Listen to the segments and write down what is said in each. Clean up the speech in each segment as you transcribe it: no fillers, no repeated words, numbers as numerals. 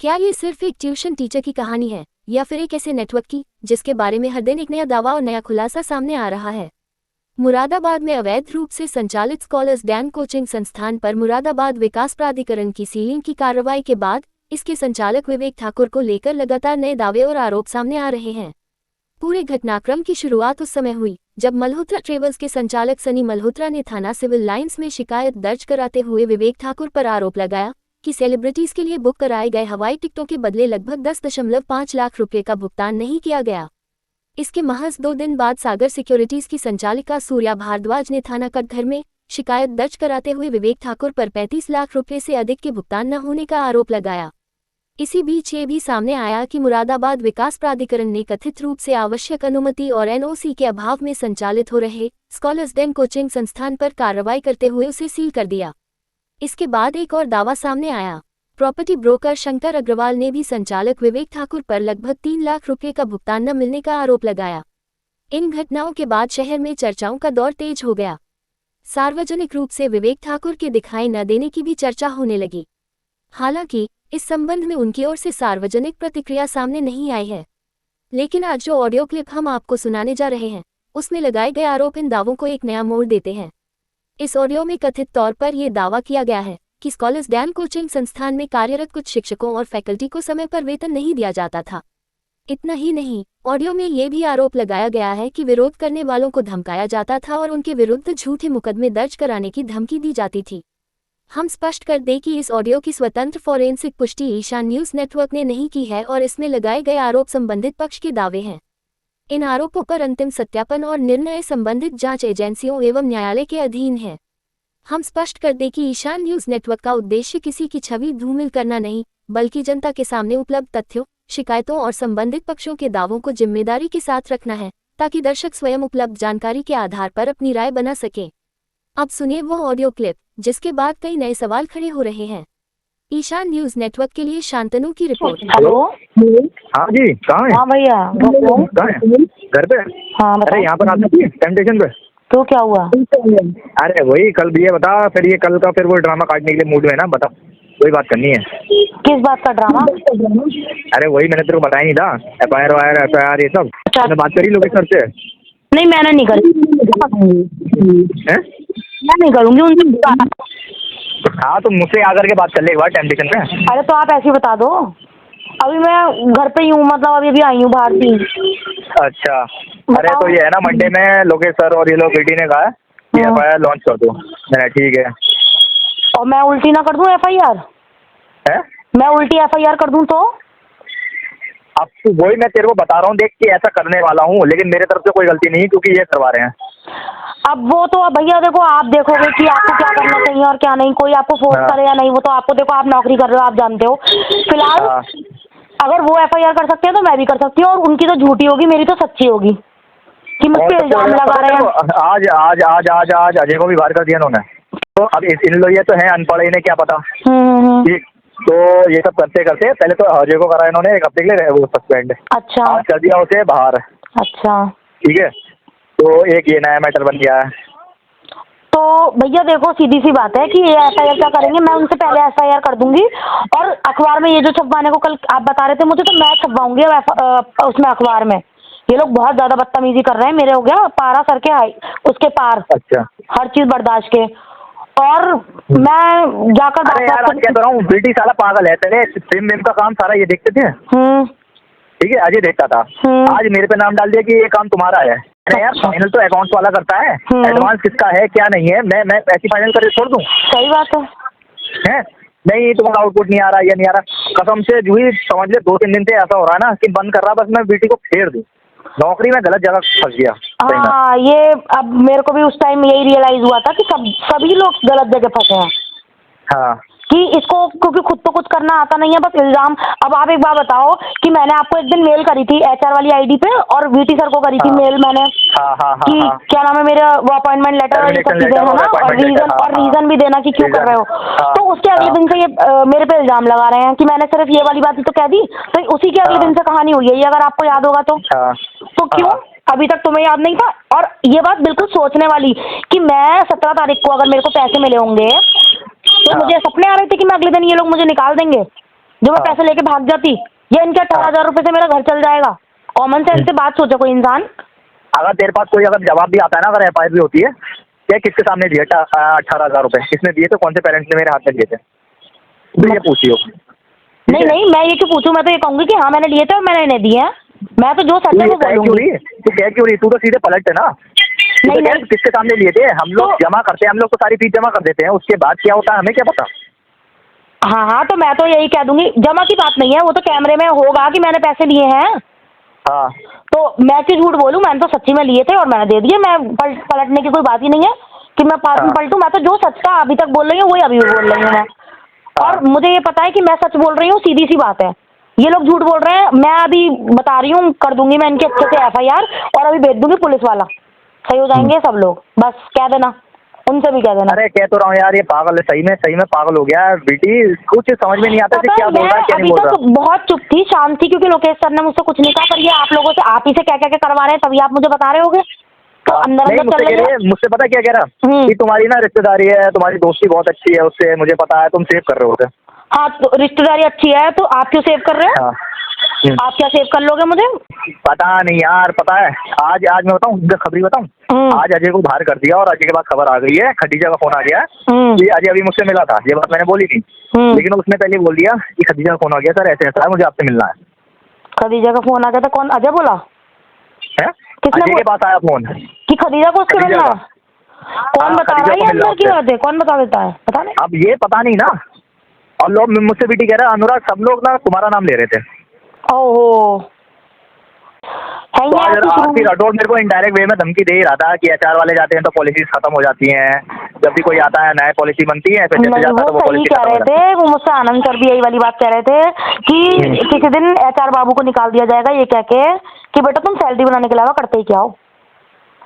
क्या ये सिर्फ एक ट्यूशन टीचर की कहानी है या फिर एक ऐसे नेटवर्क की जिसके बारे में हर दिन एक नया दावा और नया खुलासा सामने आ रहा है। मुरादाबाद में अवैध रूप से संचालित स्कॉलर्स डैन कोचिंग संस्थान पर मुरादाबाद विकास प्राधिकरण की सीलिंग की कार्रवाई के बाद इसके संचालक विवेक ठाकुर को लेकर लगातार नए दावे और आरोप सामने आ रहे हैं। पूरे घटनाक्रम की शुरुआत उस समय हुई जब मल्होत्रा ट्रेवल्स के संचालक सनी मल्होत्रा ने थाना सिविल लाइंस में शिकायत दर्ज कराते हुए विवेक ठाकुर पर आरोप लगाया कि सेलिब्रिटीज के लिए बुक कराए गए हवाई टिकटों के बदले लगभग 10.5 लाख रुपए का भुगतान नहीं किया गया। इसके महज 2 दिन बाद सागर सिक्योरिटीज की संचालिका सूर्या भारद्वाज ने थाना कटघर में शिकायत दर्ज कराते हुए विवेक ठाकुर पर 35 लाख रुपए से अधिक के भुगतान न होने का आरोप लगाया। इसी बीच ये भी सामने आया कि मुरादाबाद विकास प्राधिकरण ने कथित रूप से आवश्यक अनुमति और एनओसी के अभाव में संचालित हो रहे स्कॉलर्स डैन कोचिंग संस्थान पर कार्रवाई करते हुए उसे सील कर दिया। इसके बाद एक और दावा सामने आया। प्रॉपर्टी ब्रोकर शंकर अग्रवाल ने भी संचालक विवेक ठाकुर पर लगभग 3 लाख रुपए का भुगतान न मिलने का आरोप लगाया। इन घटनाओं के बाद शहर में चर्चाओं का दौर तेज हो गया। सार्वजनिक रूप से विवेक ठाकुर के दिखाई न देने की भी चर्चा होने लगी। हालांकि इस संबंध में उनकी ओर से सार्वजनिक प्रतिक्रिया सामने नहीं आई है, लेकिन आज जो ऑडियो क्लिप हम आपको सुनाने जा रहे हैं उसमें लगाए गए आरोप इन दावों को एक नया मोड़ देते हैं। इस ऑडियो में कथित तौर पर यह दावा किया गया है कि स्कॉलर्स डैन कोचिंग संस्थान में कार्यरत कुछ शिक्षकों और फैकल्टी को समय पर वेतन नहीं दिया जाता था। इतना ही नहीं, ऑडियो में यह भी आरोप लगाया गया है कि विरोध करने वालों को धमकाया जाता था और उनके विरुद्ध झूठे मुकदमे दर्ज कराने की धमकी दी जाती थी। हम स्पष्ट कर दें कि इस ऑडियो की स्वतंत्र फॉरेंसिक पुष्टि ईशान न्यूज नेटवर्क ने नहीं की है और इसमें लगाए गए आरोप संबंधित पक्ष के दावे हैं। इन आरोपों पर अंतिम सत्यापन और निर्णय संबंधित जांच एजेंसियों एवं न्यायालय के अधीन है। हम स्पष्ट कर दें कि ईशान न्यूज नेटवर्क का उद्देश्य किसी की छवि धूमिल करना नहीं, बल्कि जनता के सामने उपलब्ध तथ्यों, शिकायतों और संबंधित पक्षों के दावों को जिम्मेदारी के साथ रखना है, ताकि दर्शक स्वयं उपलब्ध जानकारी के आधार पर अपनी राय बना सकें। अब सुनिए वो ऑडियो क्लिप जिसके बाद कई नए सवाल खड़े हो रहे हैं। ईशान न्यूज नेटवर्क के लिए शांतनु की रिपोर्ट। हेलो। हाँ जी, कहाँ है? हाँ भैया, कहाँ है? घर पे? हाँ बता। अरे यहाँ पर आ सकती है टेम्पटेशन पे? तो क्या हुआ? अरे वही कल भी ये बता, फिर ये कल का फिर वो ड्रामा काटने के लिए मूड में है ना, बता। वही बात करनी है। किस बात का ड्रामा? अरे वही मैंने तेरे को बताया नहीं था, एफआईआर ये सब मैंने बात करी लोकेश सर से। नहीं मैंने नहीं करी। मैं नहीं करूँगी उनसे। हाँ तो मुझसे आकर के बात कर ले एक बार टेम्पटेशन पे। अरे तो आप ऐसे ही बता दो, अभी मैं घर पे ही हूँ, मतलब अभी आई हूँ बाहर से। अच्छा, अरे तो ये है ना, मंडे में लोकेश सर और ये लोग बेटी ने कहा कि एफआईआर लॉन्च कर दो। मैंने ठीक है। और मैं उल्टी ना कर दूँ एफआईआर? मैं उल्टी एफआईआर कर दूँ तो? अब वही मैं तेरे को बता रहा हूँ, देख के ऐसा करने वाला हूँ, लेकिन मेरे तरफ से कोई गलती नहीं क्योंकि ये करवा रहे हैं। अब वो तो भैया देखो, आप देखोगे कि आपको क्या करना चाहिए और क्या नहीं। कोई आपको फोर्स करे या नहीं, वो तो आपको, देखो आप नौकरी कर रहे हो, आप जानते हो। फिलहाल अगर वो एफआईआर कर सकते हैं तो मैं भी कर सकती हूँ, और उनकी तो झूठी होगी, मेरी तो सच्ची होगी कि मुझ पे इल्जाम लगा रहे हैं। आज आज आज आज आज अजय को भी बाहर कर दिया उन्होंने। तो अब इन लोग ये तो है अनपढ़, इन्हें क्या पता। ठीक, तो ये सब करते करते पहले तो अजय को करा इन्होंने 1 हफ्ते के लिए वो सस्पेंड। अच्छा। आज कर दिया उसे बाहर। अच्छा ठीक है, तो एक ये नया मैटर बन गया है। तो भैया देखो, सीधी सी बात है कि ये एफआईआर क्या करेंगे, मैं उनसे पहले एफआईआर कर दूंगी, और अखबार में ये जो छपवाने को कल आप बता रहे थे मुझे, तो मैं छपवाऊंगी उसमें अखबार में। ये लोग बहुत ज्यादा बदतमीजी कर रहे हैं, मेरे हो गया पारा सर के हाई उसके पार। अच्छा, हर चीज बर्दाश्त के। और मैं जाकर अरे यार आज कह तो रहा हूँ, बेटी साला पागल है। तेरे फिल्म का काम सारा ये देखते थे। ठीक है, अजय देखता था। आज मेरे पे नाम डाल दिया कि ये काम तुम्हारा है। अरे यार फाइनल तो अकाउंट्स वाला करता है, एडवांस किसका है क्या नहीं है, मैं ऐसी फाइनल करके छोड़ दूं? सही बात है। नहीं तुम्हारा आउटपुट नहीं आ रहा, ये नहीं आ रहा, कसम से जूही समझ ले 2-3 दिन से ऐसा हो रहा है ना कि बंद कर रहा, बस मैं बेटी को फेर दूं। नौकरी में गलत जगह फंस गया। हाँ, ये अब मेरे को भी उस टाइम यही रियलाइज हुआ था कि सभी लोग गलत जगह फंसे हैं। हाँ, कि इसको क्योंकि खुद तो कुछ करना आता नहीं है, बस इल्जाम। अब आप एक बात बताओ कि मैंने आपको एक दिन मेल करी थी एचआर वाली आईडी पे, और वीटी सर को करी थी मेल मैंने कि क्या नाम है मेरा वो अपॉइंटमेंट लेटर और ये सब चीजें है ना, और रीजन भी देना कि क्यों कर रहे हो। तो उसके अगले दिन से ये मेरे पे इल्जाम लगा रहे हैं कि मैंने सिर्फ ये वाली बात ही तो कह दी, तो उसी के अगले दिन से कहानी हुई है ये, अगर आपको याद होगा तो क्यों अभी तक तुम्हें याद नहीं था? और ये बात बिल्कुल सोचने वाली कि मैं 17 तारीख को अगर मेरे को पैसे मिले होंगे तो मुझे सपने आ रहे थे कि मैं अगले दिन ये लोग मुझे निकाल देंगे। जो मैं पैसे लेके भाग जाती, या इनके 18,000 रुपए से मेरा घर चल जाएगा? कॉमन सेंस से बात सोचे कोई इंसान। अगर तेरे पास कोई अगर जवाब भी आता है ना, अगर FIR भी होती है, क्या किसके सामने दिए 18,000 रुपए? किसने दिए थे? कौन से पेरेंट्स ने मेरे हाथ में दिए थे? तो ये पूछियो। नहीं नहीं, मैं ये क्यों पूछूं? मैं तो ये कहूंगी कि हाँ मैंने लिए थे और मैंने इन्हें दिए हैं। मैं तो जो सच है वो बोलूंगी। तू कह क्यों रही? तू तो सीधे पलट है ना। नहीं नहीं, किसके सामने लिए थे? हम लोग जमा करते हैं, हम लोग तो सारी फीस जमा कर देते हैं, उसके बाद क्या होता है हमें क्या पता। हाँ हाँ, तो मैं तो यही कह दूंगी, जमा की बात नहीं है, वो तो कैमरे में होगा कि मैंने पैसे लिए हैं। हाँ, तो मैं क्यों झूठ बोलूं? मैंने तो सच्ची में लिए थे और मैंने दे दिए। मैं पलटने की कोई बात ही नहीं है कि मैं पास में पलटूं। मैं तो जो सच था अभी तक बोल रही हूँ वही अभी भी बोल रही हूँ मैं। और मुझे ये पता है कि मैं सच बोल रही हूँ, सीधी सी बात है। ये लोग झूठ बोल रहे हैं, मैं अभी बता रही हूँ, कर दूंगी मैं इनके अच्छे से FIR और अभी भेज दूंगी पुलिस वाला। सही हो जाएंगे सब लोग, बस कह देना, उनसे भी कह देना। अरे कह तो रहा हूँ यार, ये पागल है, सही में पागल हो गया है बेटी। कुछ समझ में नहीं आता कि क्या बोल रहा है क्या नहीं बोल रहा। अभी तक बहुत चुप थी, शांत थी, क्योंकि लोकेश सर ने मुझसे कुछ नहीं कहा, पर ये आप लोगों से आप ही से क्या करवा रहे हैं, तभी आप मुझे बता रहे होगे। तो अंदर चल रही है। मुझसे पता क्या कह रहा कि तुम्हारी ना रिश्तेदारी है, तुम्हारी दोस्ती बहुत अच्छी है उससे, मुझे पता है, तुम सेव कर रहे होगे। हाँ, तो रिश्तेदारी अच्छी है तो आप क्यों सेव कर रहे हैं? आप क्या सेव कर लोगे मुझे? पता नहीं यार, पता है आज मैं बताऊं, खबरी बताऊं, आज अजय को बाहर कर दिया और अजय के बाद खबर आ गई है, खदीजा का फोन आ गया कि अजय अभी मुझसे मिला था। ये बात मैंने बोली थी, लेकिन उसने पहले बोल दिया कि खदीजा का फोन आ गया, सर ऐसे ऐसा है, मुझे आपसे मिलना है। खदीजा का फोन आ गया था? कौन? अजय बोला है? किसने के पास आया फोन कि खदीजा को उससे मिलना है? कौन बता रहा है? अंदर की बात है, कौन बता देता है? पता नहीं, अब ये पता नहीं ना। और लोग मुझसे बेटी कह रहे हैं अनुराग, सब लोग ना तुम्हारा नाम ले रहे थे। ओहो, तो आरती राठौड़ मेरे को इनडायरेक्ट वे में धमकी दे ही रहा था कि HR वाले जाते हैं तो पॉलिसीज खत्म हो जाती हैं, जब भी कोई आता है नया पॉलिसी बनती है, फिर जैसे जाता है तो वो पॉलिसी कह रहे थे। वो मुझसे आनंद सर भी यही वाली बात कह रहे थे कि किसी दिन HR बाबू को निकाल दिया जाएगा, ये कह के कि बेटा तुम सैलरी बनाने के अलावा करते ही क्या हो।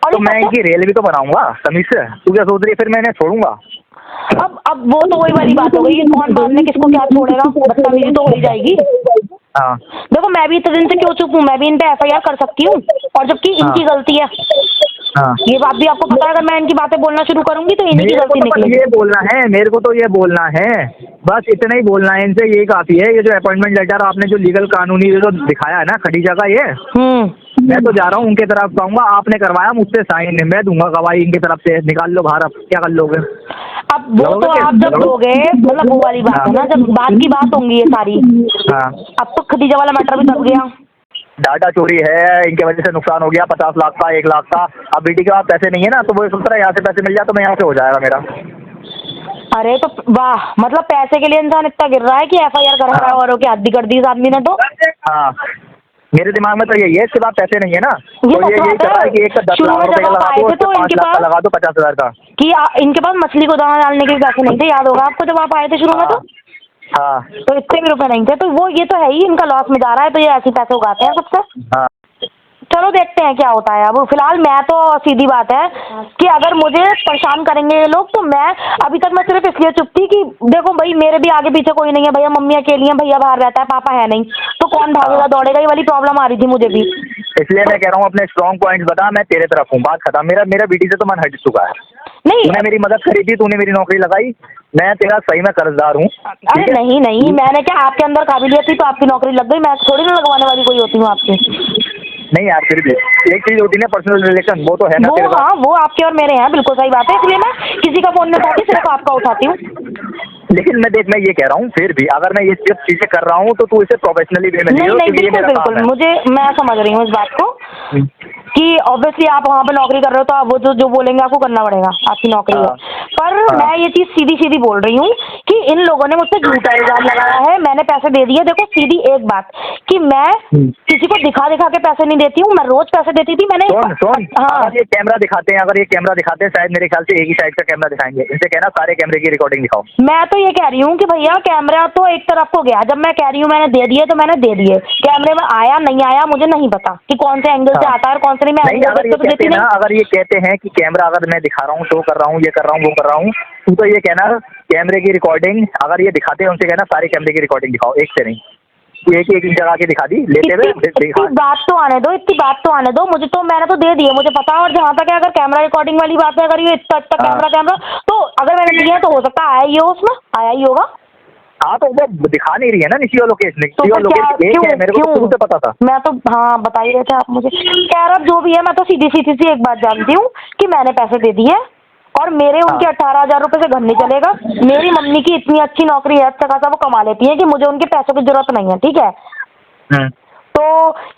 और तो मैं इनकी रेल भी तो बनाऊंगा तमीज से। तू क्या सोच रही है फिर मैं इन्हें छोड़ूंगा? अब वो तो वही वाली बात हो गई, कौन बाद में किसको क्या छोड़ेगा, बदतमीजी तो हो ही जाएगी। हाँ, देखो मैं भी इतने दिन से क्यों चुप हूँ, मैं भी इन पे FIR कर सकती हूँ, और जबकि इनकी गलती है। ये बात भी आपको पता है, अगर मैं इनकी बातें बोलना शुरू करूंगी तो इनकी गलती निकलेगी। ये बोलना है मेरे को, तो ये बोलना है, बस इतना ही बोलना है इनसे, यही काफी है। ये जो अपॉइंटमेंट लेटर आपने जो लीगल कानूनी जो दिखाया है ना खदीजा का, ये मैं तो जा रहा हूँ उनके तरफ कहूँगा आपने करवाया मुझसे साइन, मैं दूंगा गवाही इनकी तरफ से, निकाल लो बाहर। अब क्या कर लोगे? अब वो तो आप जब दोगे, मतलब वो वाली बात है ना, जब बात की बात होंगी ये सारी। अब तो खदीजा वाला मैटर भी दब गया, डाटा चोरी है, इनके वजह से नुकसान हो गया 50 लाख का, 1 लाख का। अब बेटी के पास पैसे नहीं है ना, तो वो सोच रहा है यहाँ से पैसे मिल जाए तो मैं यहाँ से हो जाएगा मेरा। अरे तो वाह, मतलब पैसे के लिए इंसान इतना गिर रहा है कि FIR करा रहा है, औरों की हद कर दी इस आदमी ने तो। हाँ, मेरे दिमाग में तो यही है, इसके बाद पैसे नहीं है ना, तो ये यही कर रहा है कि एक 10 लाख रुपए का लगा दो, 5 लाख का लगा दो, 50,000 का। कि इनके पास मछली को दाना डालने के भी पैसे नहीं थे, याद होगा आपको जब आप आए थे शुरू में। तो हाँ, तो इतने भी रुपए नहीं थे, तो वो ये तो है ही, इनका लॉस में जा रहा है, तो ये ऐसे पैसे उगाते हैं सबसे। चलो देखते हैं क्या होता है। अब फिलहाल मैं तो सीधी बात है कि अगर मुझे परेशान करेंगे ये लोग, तो मैं अभी तक मैं सिर्फ इसलिए चुप थी कि देखो भाई मेरे भी आगे पीछे कोई नहीं है, भैया मम्मी अकेली है, भैया बाहर रहता है, पापा है नहीं, तो कौन भागेगा दौड़ेगा, ये वाली प्रॉब्लम आ रही थी मुझे भी। इसलिए मैं कह रहा हूँ अपने स्ट्रॉन्ग पॉइंट्स बता, मैं तेरे तरफ हूँ, बात खत्म। मेरा बेटी से तो मन हट चुका है। नहीं, तूने मेरी मदद करी थी, तूने मेरी नौकरी लगाई, मैं तेरा सही में कर्जदार हूँ। अरे नहीं नहीं, मैंने क्या, आपके अंदर काबिलियत थी तो आपकी नौकरी लग गई, मैं थोड़ी ना लगवाने वाली कोई होती हूँ आपकी। नहीं यार, फिर भी एक चीज होती है पर्सनल रिलेशन, वो तो है ना तेरे साथ। हाँ, वो आपके और मेरे हैं, बिल्कुल सही बात है, इसलिए मैं किसी का फोन नहीं उठाती, सिर्फ आपका उठाती हूँ। लेकिन मैं ये कह रहा हूँ, फिर भी अगर मैं ये सब चीजें कर रहा हूँ तो तू इसे प्रोफेशनली वे में ले लो। नहीं, बिल्कुल मुझे, मैं समझ रही हूँ इस बात को कि ऑब्वियसली आप वहाँ पे नौकरी कर रहे हो तो आप वो जो बोलेंगे आपको करना पड़ेगा, आपकी नौकरी है। पर मैं ये चीज सीधी सीधी बोल रही हूँ कि इन लोगों ने मुझसे झूठा इल्जाम लगाया है, मैंने पैसे दे दिए। देखो सीधी एक बात कि मैं किसी को दिखा के पैसे नहीं देती हूँ, मैं रोज पैसे देती थी। मैंने ये कैमरा दिखाते हैं, अगर ये कैमरा दिखाते हैं, शायद मेरे ख्याल से एक ही साइड का कैमरा दिखाएंगे, इनसे कहना सारे कैमरे की रिकॉर्डिंग दिखाओ। मैं तो ये कह रही हूँ कि भैया कैमरा तो एक तरफ को गया, जब मैं कह रही हूँ मैंने दे दिए तो मैंने दे दिए, कैमरे में आया नहीं आया मुझे नहीं पता कि कौन से एंगल से आता है और कौन से नहीं। मैं अगर ये कहते हैं कि कैमरा अगर मैं दिखा रहा हूँ, शो कर रहा हूँ, ये कर रहा हूँ, वो कर रहा हूँ, तो ये कहना कैमरे की रिकॉर्डिंग अगर ये दिखाते हैं उनसे कहना सारे कैमरे की रिकॉर्डिंग दिखाओ, एक से नहीं, एक जगह के दिखा दी लेते हुए। इतनी बात तो आने दो, मुझे तो मैंने तो दे दिए, मुझे पता। और जहाँ तक है अगर कैमरा रिकॉर्डिंग वाली बात है, अगर ये इतना कैमरा तो अगर मैंने दिया तो हो सकता है आया ही हो, उसमें आया ही होगा। हाँ तो वो दिखा नहीं रही है ना निशिया लोकेश। निशिया लोकेश एक है, मेरे को शुरू से पता था। मैं तो हाँ बता ही रहे थे आप मुझे। खैर अब जो भी है, मैं तो सीधी सीधी सी एक बात जानती हूँ कि मैंने पैसे दे दिए और मेरे उनके 18,000 रुपए से घर नहीं चलेगा। मेरी मम्मी की इतनी अच्छी नौकरी है, अच्छा खासा वो कमा लेती है कि मुझे उनके पैसों की जरूरत नहीं है, ठीक है। तो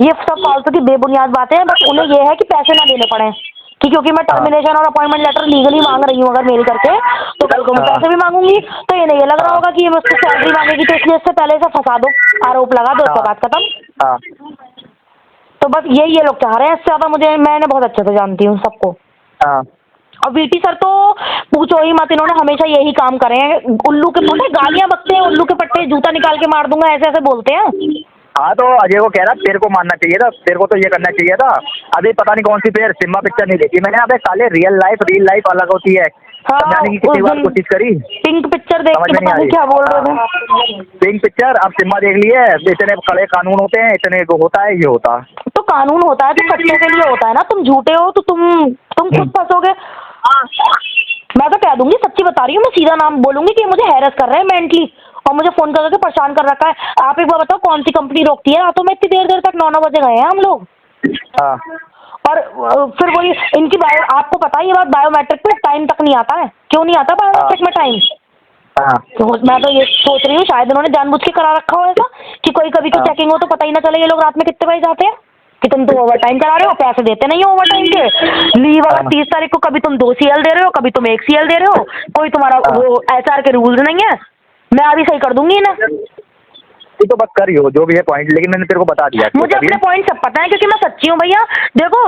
ये सब फालतू की बेबुनियाद बातें हैं, बस उन्हें ये है कि पैसे ना देने पड़े कि क्योंकि मैं टर्मिनेशन और अपॉइंटमेंट लेटर लीगली मांग रही हूँ अगर मेल करके, तो कल को मैं पैसे भी मांगूंगी। तो ये नहीं लग रहा होगा कि ये मुझसे सैलरी मांगेगी, तो इसलिए इससे पहले से फंसा दो, आरोप लगा दो, उसका बात खत्म। तो बस यही ये लोग चाह रहे हैं, इससे ज्यादा मैंने बहुत अच्छे से जानती हूँ सबको। और वीटी सर तो पूछो ही मत, इन्होंने हमेशा यही काम करे हैं। उल्लू के पट्टे गालियां बकते हैं, उल्लू के पट्टे जूता निकाल के मार दूंगा, ऐसे ऐसे बोलते हैं। हाँ तो अजय को कह रहा तेरे को मानना चाहिए था, तेरे को तो ये करना चाहिए था। अभी पता नहीं कौन सी सिम्मा पिक्चर नहीं देखी मैंने। अबे साले रियल लाइफ अलग होती है। हाँ, समझाने की कितनी बार कोशिश करी। पिंक पिक्चर देख के पता नहीं क्या बोल रहे थे। पिंक पिक्चर, अब सिम्मा देख लिए। इतने कड़े कानून होते हैं, इतने होता है, ये होता तो कानून होता है तो सच्चों के लिए होता है ना। तुम झूठे हो तो तुम खुद फंसोगे। मैं तो कह दूंगी, सच्ची बता रही हूँ, मैं सीधा नाम बोलूंगी कि मुझे हैरेस कर रहे हैं मेंटली और मुझे फोन करके परेशान कर रखा है। आप एक बार बताओ कौन सी कंपनी रोकती है? रातों में इतनी देर तक 9 बजे गए हैं हम लोग। और फिर वही इनकी आपको पता है ये बात, बायोमेट्रिक पे टाइम तक नहीं आता है। क्यों नहीं आता बायोमेट्रिक में टाइम? तो मैं तो ये सोच रही हूँ शायद इन्होंने जानबूझ के करा रखा हो ऐसा कि कोई कभी की चेकिंग हो तो पता ही ना चले ये लोग रात में कितने बजे जाते हैं। कि तुम तो ओवर टाइम करा रहे हो, पैसे देते नहीं हो ओवर टाइम के। लीव अगर 30 तारीख को कभी तुम 2 CL दे रहे हो, कभी तुम 1 CL दे रहे हो, कोई तुम्हारा वो HR के रूल्स नहीं है। मैं अभी सही कर दूंगी ना। तो बस करी हो जो भी है पॉइंट, लेकिन मैंने तेरे को बता दिया। मुझे अपने पॉइंट सब पता है क्योंकि मैं सच्ची हूँ भैया। देखो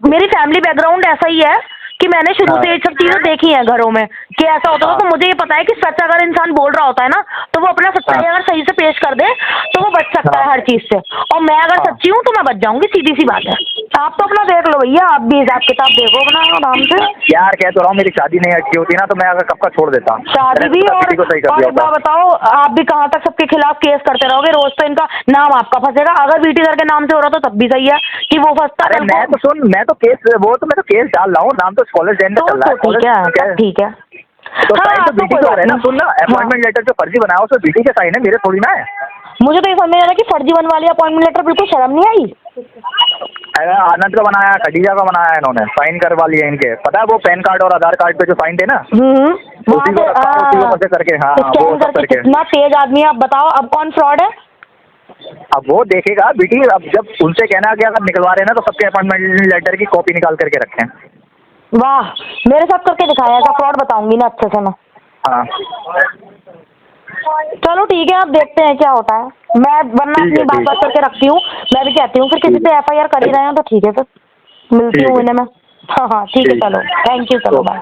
मेरी फैमिली बैकग्राउंड ऐसा ही है कि मैंने शुरू से ये सब चीजें देखी हैं घरों में कि ऐसा होता था। तो मुझे ये पता है कि सच अगर इंसान बोल रहा होता है ना तो वो अपना सच्चाई अगर सही से पेश कर दे तो वो बच सकता है हर चीज से। और मैं अगर सच्ची हूँ तो मैं बच जाऊंगी, सीधी सी बात है। आप तो अपना देख लो भैया, आप भी हिसाब किताब देखो अपना आराम से। यार कह तो रहा हूँ, मेरी शादी नहीं अटकी होती ना तो मैं अगर कब का छोड़ देता शादी भी। और बताओ आप भी कहाँ तक सबके खिलाफ केस करते रहोगे? रोज तो इनका नाम आपका फंसेगा। अगर वीटी सर के नाम से हो रहा तो तब भी सही है कि वो फंसता। अरे मैं तो सुन, मैं तो केस डाल रहा हूँ, नाम तो कॉलेज एंड में चल रहा है। ठीक है तो साइन तो बीटी का है ना। सुन ना, अपॉइंटमेंट लेटर जो फर्जी बनाया उसमें बीटी के साइन है, मेरे थोड़ी ना है। मुझे तो ये समझ नहीं आ रहा कि फर्जी बनवा लिया अपॉइंटमेंट लेटर, बिल्कुल शर्म नहीं आई। आनंद का बनाया, खदीजा का बनाया, इन्होंने साइन करवा लिए इनके। पता है वो पैन कार्ड और आधार कार्ड पे जो साइन थे ना, उसी को करके। हाँ वो करके। कितना तेज आदमी है। अब बताओ अब कौन फ्रॉड है? अब वो देखेगा बीटी। अब जब उनसे कहना कि अगर निकलवा रहे हैं ना तो सबके अपॉइंटमेंट लेटर की कॉपी निकाल करके रखें। वाह, मेरे साथ करके दिखाया। ऐसा फ्रॉड बताऊंगी ना अच्छे से मैं। हाँ चलो ठीक है, अब देखते हैं क्या होता है। मैं वरना अपनी बात करके रखती हूँ। मैं भी कहती हूँ फिर किसी से FIR कर ही रहे हैं तो ठीक है, फिर मिलती हूँ इन्हें मैं। हाँ ठीक है, चलो थैंक यू, चलो बाय।